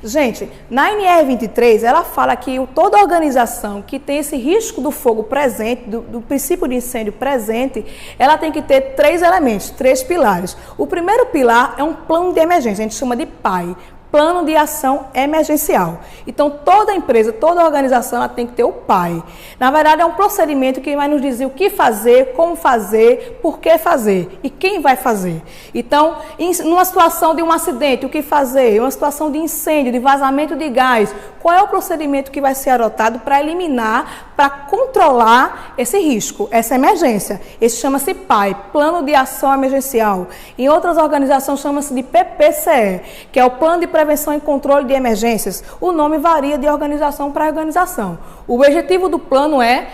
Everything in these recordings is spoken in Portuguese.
Gente, na NR23, ela fala que toda organização que tem esse risco do fogo presente, do princípio de incêndio presente, ela tem que ter 3 elementos, 3 pilares. O primeiro pilar é um plano de emergência, a gente chama de PAI. Plano de Ação Emergencial. Então, toda empresa, toda organização, ela tem que ter o PAI. Na verdade, é um procedimento que vai nos dizer o que fazer, como fazer, por que fazer e quem vai fazer. Então, numa situação de um acidente, o que fazer? Uma situação de incêndio, de vazamento de gás, qual é o procedimento que vai ser adotado para eliminar, para controlar esse risco, essa emergência? Esse chama-se PAI, Plano de Ação Emergencial. Em outras organizações, chama-se de PPCE, que é o Plano de Prevenção e Controle de Emergências. O nome varia de organização para organização. O objetivo do plano é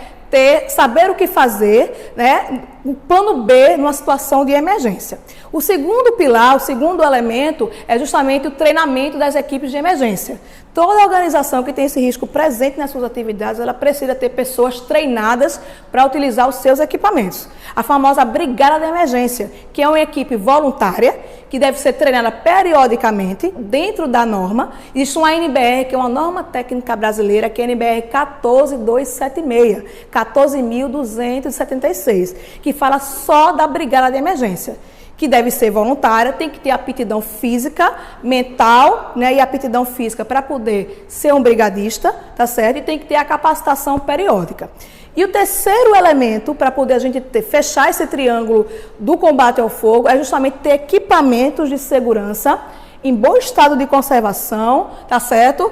saber o que fazer, né? O plano B numa situação de emergência. O segundo pilar, o segundo elemento, é justamente o treinamento das equipes de emergência. Toda organização que tem esse risco presente nas suas atividades, ela precisa ter pessoas treinadas para utilizar os seus equipamentos. A famosa brigada de emergência, que é uma equipe voluntária, que deve ser treinada periodicamente, dentro da norma. Existe uma NBR, que é uma norma técnica brasileira, que é a NBR 14276, 14.276, que fala só da brigada de emergência, que deve ser voluntária, tem que ter aptidão física, mental, né, e aptidão física para poder ser um brigadista, tá certo? E tem que ter a capacitação periódica. E o terceiro elemento para poder a gente fechar esse triângulo do combate ao fogo é justamente ter equipamentos de segurança em bom estado de conservação, tá certo?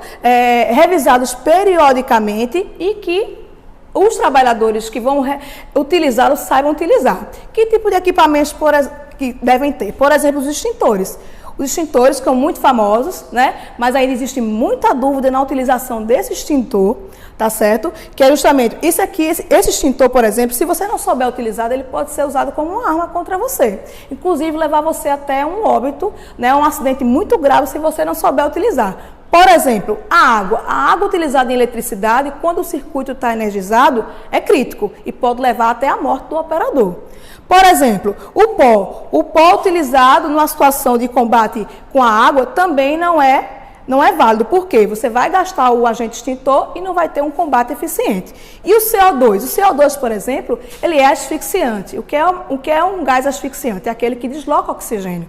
Revisados periodicamente e que os trabalhadores que vão utilizá-los saibam utilizar. Que tipo de equipamentos que devem ter? Por exemplo, os extintores. Os extintores são muito famosos, né? Mas ainda existe muita dúvida na utilização desse extintor, tá certo? Que é justamente isso aqui, esse extintor, por exemplo, se você não souber utilizar, ele pode ser usado como uma arma contra você. Inclusive, levar você até um óbito, né? Um acidente muito grave se você não souber utilizar. Por exemplo, a água utilizada em eletricidade, quando o circuito está energizado, é crítico e pode levar até a morte do operador. Por exemplo, o pó utilizado numa situação de combate com a água também não é válido. Por quê? Você vai gastar o agente extintor e não vai ter um combate eficiente. E o CO2? O CO2, por exemplo, ele é asfixiante. O que é um gás asfixiante? É aquele que desloca oxigênio.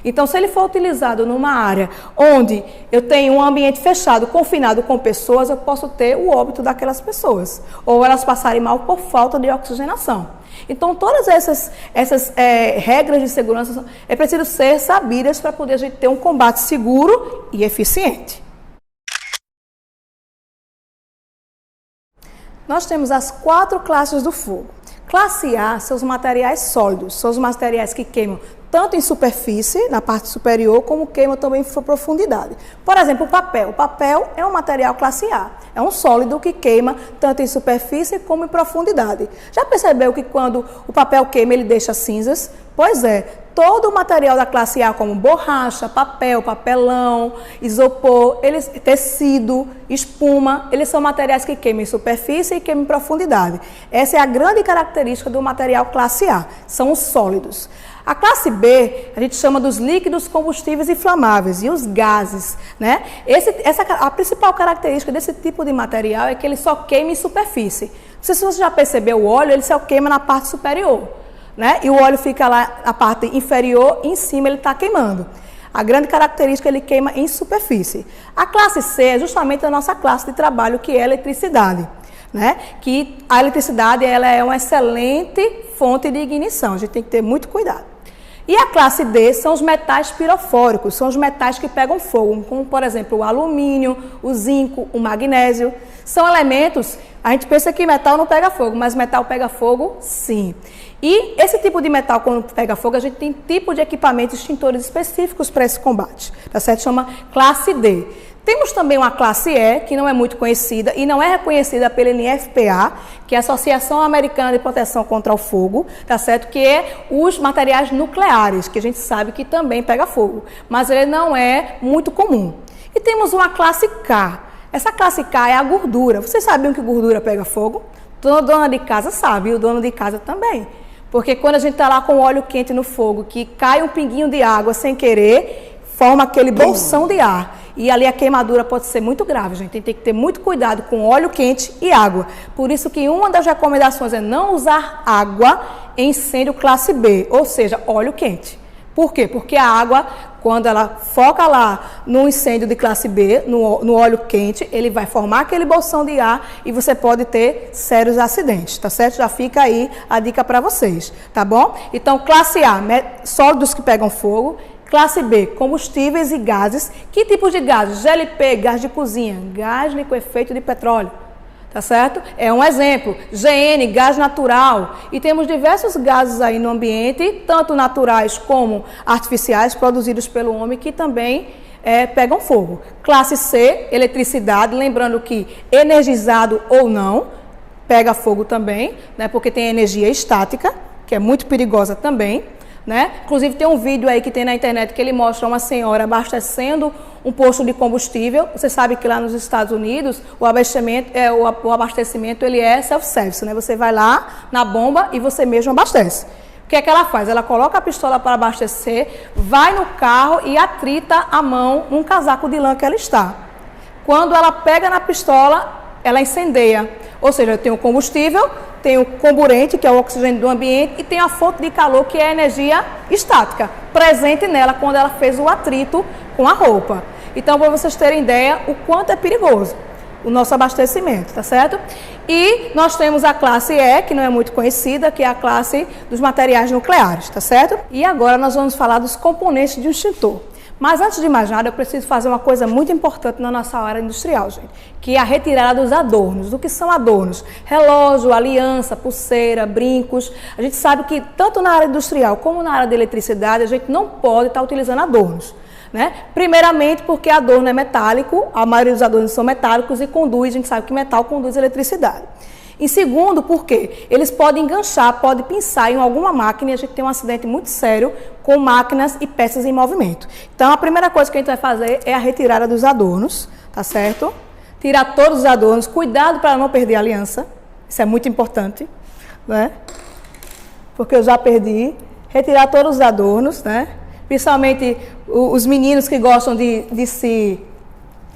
Então, se ele for utilizado numa área onde eu tenho um ambiente fechado, confinado com pessoas, eu posso ter o óbito daquelas pessoas. Ou elas passarem mal por falta de oxigenação. Então, todas essas regras de segurança é preciso ser sabidas para poder a gente ter um combate seguro e eficiente. Nós temos as 4 classes do fogo. Classe A são os materiais sólidos, são os materiais que queimam tanto em superfície, na parte superior, como queimam também em profundidade. Por exemplo, o papel. O papel é um material classe A, é um sólido que queima tanto em superfície como em profundidade. Já percebeu que quando o papel queima, ele deixa cinzas? Pois é, todo o material da classe A, como borracha, papel, papelão, isopor, tecido, espuma, eles são materiais que queimam em superfície e queimam em profundidade. Essa é a grande característica do material classe A, são os sólidos. A classe B, a gente chama dos líquidos combustíveis inflamáveis e os gases, né? A principal característica desse tipo de material é que ele só queima em superfície. Não sei se você já percebeu, o óleo, ele só queima na parte superior, né? E o óleo fica lá na parte inferior e em cima ele está queimando. A grande característica, ele queima em superfície. A classe C é justamente a nossa classe de trabalho, que é a eletricidade, né? Que a eletricidade, ela é uma excelente fonte de ignição, a gente tem que ter muito cuidado. E a classe D são os metais pirofóricos, são os metais que pegam fogo, como, por exemplo, o alumínio, o zinco, o magnésio. São elementos, a gente pensa que metal não pega fogo, mas metal pega fogo, sim. E esse tipo de metal, quando pega fogo, a gente tem tipo de equipamentos extintores específicos para esse combate, tá certo? Chama classe D. Temos também uma classe E, que não é muito conhecida e não é reconhecida pela NFPA, que é a Associação Americana de Proteção contra o Fogo, tá certo? Que é os materiais nucleares, que a gente sabe que também pega fogo, mas ele não é muito comum. E temos uma classe K. Essa classe K é a gordura. Vocês sabiam que gordura pega fogo? Toda dona de casa sabe, e o dono de casa também. Porque quando a gente está lá com o óleo quente no fogo, que cai um pinguinho de água sem querer, forma aquele bolsão de ar. E ali a queimadura pode ser muito grave, gente. Tem que ter muito cuidado com óleo quente e água. Por isso que uma das recomendações é não usar água em incêndio classe B, ou seja, óleo quente. Por quê? Porque a água, quando ela foca lá no incêndio de classe B, no óleo quente, ele vai formar aquele bolsão de ar e você pode ter sérios acidentes, tá certo? Já fica aí a dica para vocês, tá bom? Então, classe A, sólidos que pegam fogo. Classe B, combustíveis e gases. Que tipos de gases? GLP, gás de cozinha, gás liquefeito de petróleo. Tá certo? É um exemplo. GN, gás natural. E temos diversos gases aí no ambiente, tanto naturais como artificiais, produzidos pelo homem, que também pegam fogo. Classe C, eletricidade. Lembrando que energizado ou não, pega fogo também, né? Porque tem energia estática, que é muito perigosa também. Né? Inclusive tem um vídeo aí que tem na internet que ele mostra uma senhora abastecendo um posto de combustível. Você sabe que lá nos Estados Unidos o abastecimento ele é self-service, né? Você vai lá na bomba e você mesmo abastece. O que é que ela faz? Ela coloca a pistola para abastecer, vai no carro e atrita a mão num casaco de lã que ela está. Quando ela pega na pistola, ela incendeia. Ou seja, eu tenho o combustível, tem o comburente, que é o oxigênio do ambiente, e tem a fonte de calor, que é a energia estática, presente nela quando ela fez o atrito com a roupa. Então, para vocês terem ideia, o quanto é perigoso o nosso abastecimento, tá certo? E nós temos a classe E, que não é muito conhecida, que é a classe dos materiais nucleares, tá certo? E agora nós vamos falar dos componentes de um extintor. Mas antes de mais nada, eu preciso fazer uma coisa muito importante na nossa área industrial, gente, que é a retirada dos adornos. O que são adornos? Relógio, aliança, pulseira, brincos. A gente sabe que tanto na área industrial como na área de eletricidade, a gente não pode estar utilizando adornos. Né? Primeiramente porque adorno é metálico, a maioria dos adornos são metálicos e conduz, a gente sabe que metal conduz eletricidade. Em segundo, porque eles podem enganchar, podem pinçar em alguma máquina e a gente tem um acidente muito sério com máquinas e peças em movimento. Então, a primeira coisa que a gente vai fazer é a retirada dos adornos, tá certo? Tirar todos os adornos, cuidado para não perder a aliança, isso é muito importante, né? Porque eu já perdi. Retirar todos os adornos, né? Principalmente os meninos que gostam de se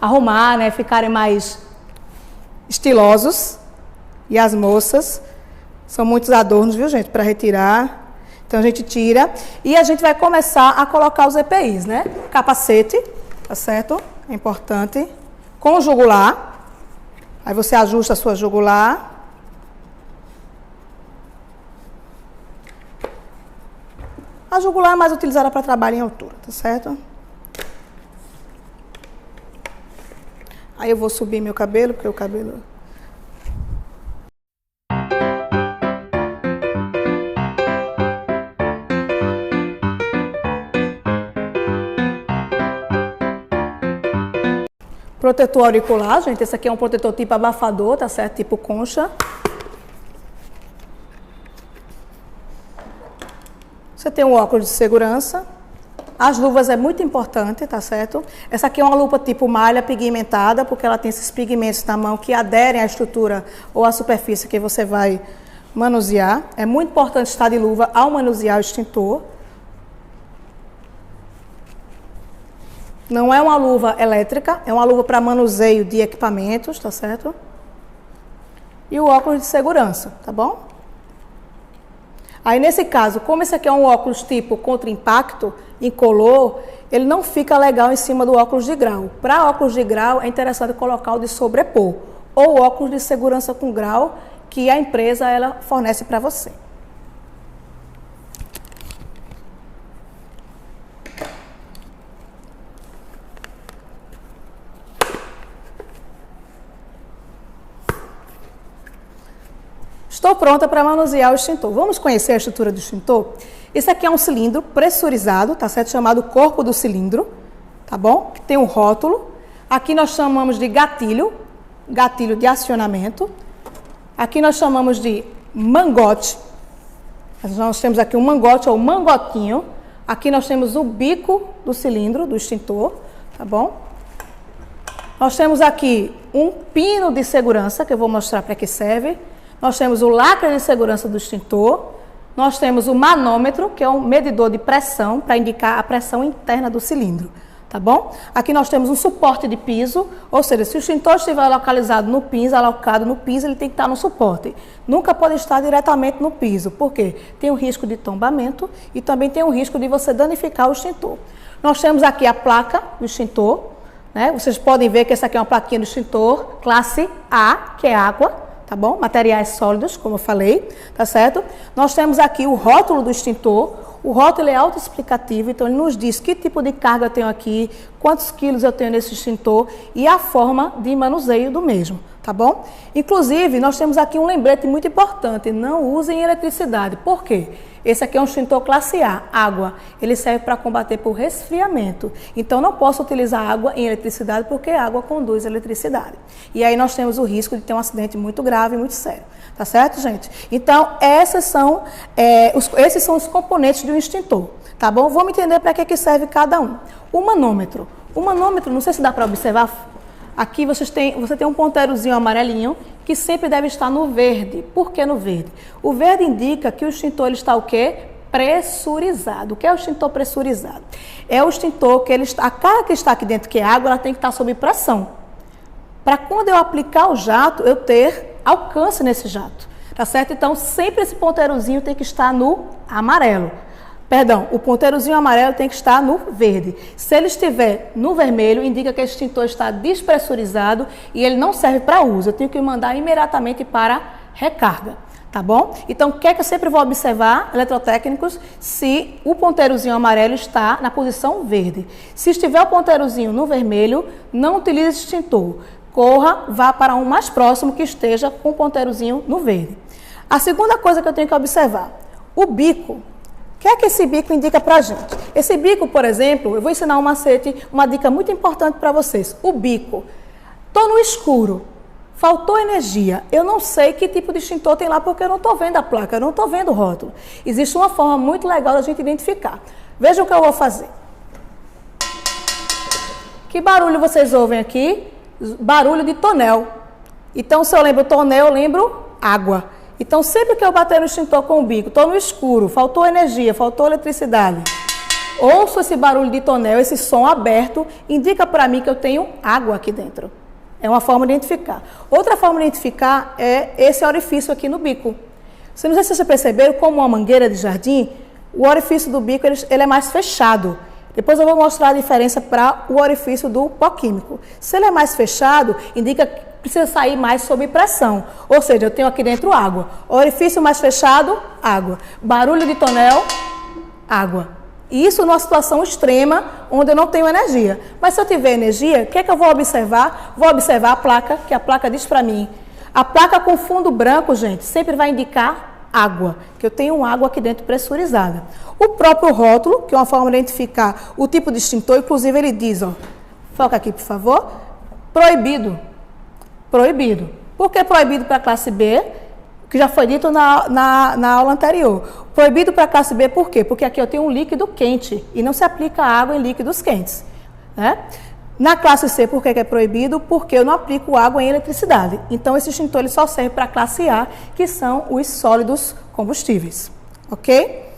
arrumar, né? Ficarem mais estilosos. E as moças, são muitos adornos, viu, gente, para retirar. Então, a gente tira. E a gente vai começar a colocar os EPIs, né? Capacete, tá certo? É importante. Com jugular. Aí você ajusta a sua jugular. A jugular é mais utilizada para trabalho em altura, tá certo? Aí eu vou subir meu cabelo, porque o cabelo... Protetor auricular, gente, esse aqui é um protetor tipo abafador, tá certo? Tipo concha. Você tem um óculos de segurança. As luvas é muito importante, tá certo? Essa aqui é uma lupa tipo malha pigmentada, porque ela tem esses pigmentos na mão que aderem à estrutura ou à superfície que você vai manusear. É muito importante estar de luva ao manusear o extintor. Não é uma luva elétrica, é uma luva para manuseio de equipamentos, tá certo? E o óculos de segurança, tá bom? Aí, nesse caso, como esse aqui é um óculos tipo contra impacto, incolor, ele não fica legal em cima do óculos de grau. Para óculos de grau, é interessante colocar o de sobrepor, ou óculos de segurança com grau, que a empresa ela fornece para você. Estou pronta para manusear o extintor. Vamos conhecer a estrutura do extintor? Esse aqui é um cilindro pressurizado, tá certo? Chamado corpo do cilindro, tá bom? Que tem um rótulo. Aqui nós chamamos de gatilho, gatilho de acionamento. Aqui nós chamamos de mangote. Nós temos aqui um mangote ou mangotinho. Aqui nós temos o bico do cilindro, do extintor, tá bom? Nós temos aqui um pino de segurança, que eu vou mostrar para que serve. Nós temos o lacre de segurança do extintor, nós temos o manômetro, que é um medidor de pressão, para indicar a pressão interna do cilindro, tá bom? Aqui nós temos um suporte de piso, ou seja, se o extintor estiver localizado no piso, alocado no piso, ele tem que estar no suporte. Nunca pode estar diretamente no piso, porque tem o risco de tombamento e também tem o risco de você danificar o extintor. Nós temos aqui a placa do extintor, né? Vocês podem ver que essa aqui é uma plaquinha do extintor, classe A, que é água, tá bom? Materiais sólidos, como eu falei, tá certo? Nós temos aqui o rótulo do extintor. O rótulo é autoexplicativo, então ele nos diz que tipo de carga eu tenho aqui, quantos quilos eu tenho nesse extintor e a forma de manuseio do mesmo, tá bom? Inclusive, nós temos aqui um lembrete muito importante, não usem eletricidade. Por quê? Esse aqui é um extintor classe A, água. Ele serve para combater por resfriamento. Então, não posso utilizar água em eletricidade porque a água conduz eletricidade. E aí nós temos o risco de ter um acidente muito grave, muito sério. Tá certo, gente? Então, esses são os componentes de um extintor. Tá bom? Vamos entender para que serve cada um. O manômetro. O manômetro, não sei se dá para observar. Aqui você tem um ponteirozinho amarelinho que sempre deve estar no verde. Por que no verde? O verde indica que o extintor ele está o quê? Pressurizado. O que é o extintor pressurizado? É o extintor que a carga que está aqui dentro, que é água, ela tem que estar sob pressão. Para quando eu aplicar o jato, eu ter alcance nesse jato. Tá certo? Então, sempre esse ponteirozinho tem que estar no amarelo. Perdão, o ponteirozinho amarelo tem que estar no verde. Se ele estiver no vermelho, indica que o extintor está despressurizado e ele não serve para uso. Eu tenho que mandar imediatamente para recarga, tá bom? Então, o que é que eu sempre vou observar, eletrotécnicos, se o ponteirozinho amarelo está na posição verde. Se estiver o ponteirozinho no vermelho, não utilize esse extintor. Corra, vá para um mais próximo que esteja com o ponteirozinho no verde. A segunda coisa que eu tenho que observar, o bico. O que é que esse bico indica para a gente? Esse bico, por exemplo, eu vou ensinar um macete, uma dica muito importante para vocês. O bico. Estou no escuro, faltou energia. Eu não sei que tipo de extintor tem lá porque eu não estou vendo a placa, eu não estou vendo o rótulo. Existe uma forma muito legal da gente identificar. Veja o que eu vou fazer. Que barulho vocês ouvem aqui? Barulho de tonel. Então, se eu lembro tonel, eu lembro água. Então, sempre que eu bater no extintor com o bico, estou no escuro, faltou energia, faltou eletricidade, ouço esse barulho de tonel, esse som aberto, indica para mim que eu tenho água aqui dentro. É uma forma de identificar. Outra forma de identificar é esse orifício aqui no bico. Não sei se vocês perceberam, como uma mangueira de jardim, o orifício do bico ele é mais fechado. Depois eu vou mostrar a diferença para o orifício do pó químico. Se ele é mais fechado, indica que precisa sair mais sob pressão. Ou seja, eu tenho aqui dentro água. Orifício mais fechado, água. Barulho de tonel, água. E isso numa situação extrema, onde eu não tenho energia. Mas se eu tiver energia, o que é que eu vou observar? Vou observar a placa, que a placa diz para mim. A placa com fundo branco, gente, sempre vai indicar água, que eu tenho água aqui dentro pressurizada. O próprio rótulo, que é uma forma de identificar o tipo de extintor, inclusive ele diz, ó, foca aqui, por favor, proibido. Proibido. Por que proibido para a classe B? Que já foi dito na aula anterior. Proibido para a classe B por quê? Porque aqui eu tenho um líquido quente e não se aplica água em líquidos quentes. Né? Na classe C, por que é proibido? Porque eu não aplico água em eletricidade. Então, esse extintor ele só serve para a classe A, que são os sólidos combustíveis. Ok?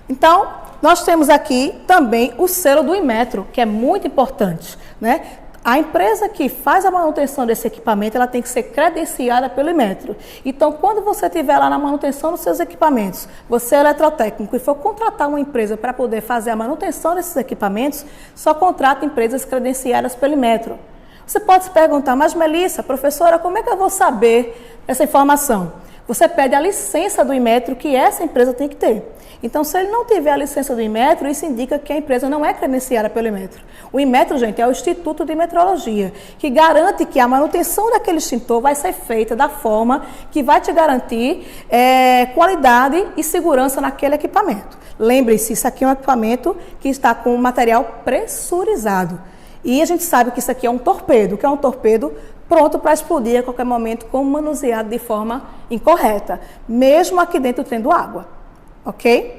Então, nós temos aqui também o selo do Inmetro, que é muito importante. Né? A empresa que faz a manutenção desse equipamento, ela tem que ser credenciada pelo Inmetro. Então, quando você estiver lá na manutenção dos seus equipamentos, você é eletrotécnico e for contratar uma empresa para poder fazer a manutenção desses equipamentos, só contrata empresas credenciadas pelo Inmetro. Você pode se perguntar, mas Melissa, professora, como é que eu vou saber essa informação? Você pede a licença do Inmetro que essa empresa tem que ter. Então, se ele não tiver a licença do Inmetro, isso indica que a empresa não é credenciada pelo Inmetro. O Inmetro, gente, é o Instituto de Metrologia, que garante que a manutenção daquele extintor vai ser feita da forma que vai te garantir qualidade e segurança naquele equipamento. Lembre-se, isso aqui é um equipamento que está com material pressurizado. E a gente sabe que isso aqui é um torpedo, que é um torpedo pronto para explodir a qualquer momento, como manuseado de forma incorreta, mesmo aqui dentro tendo água. Ok?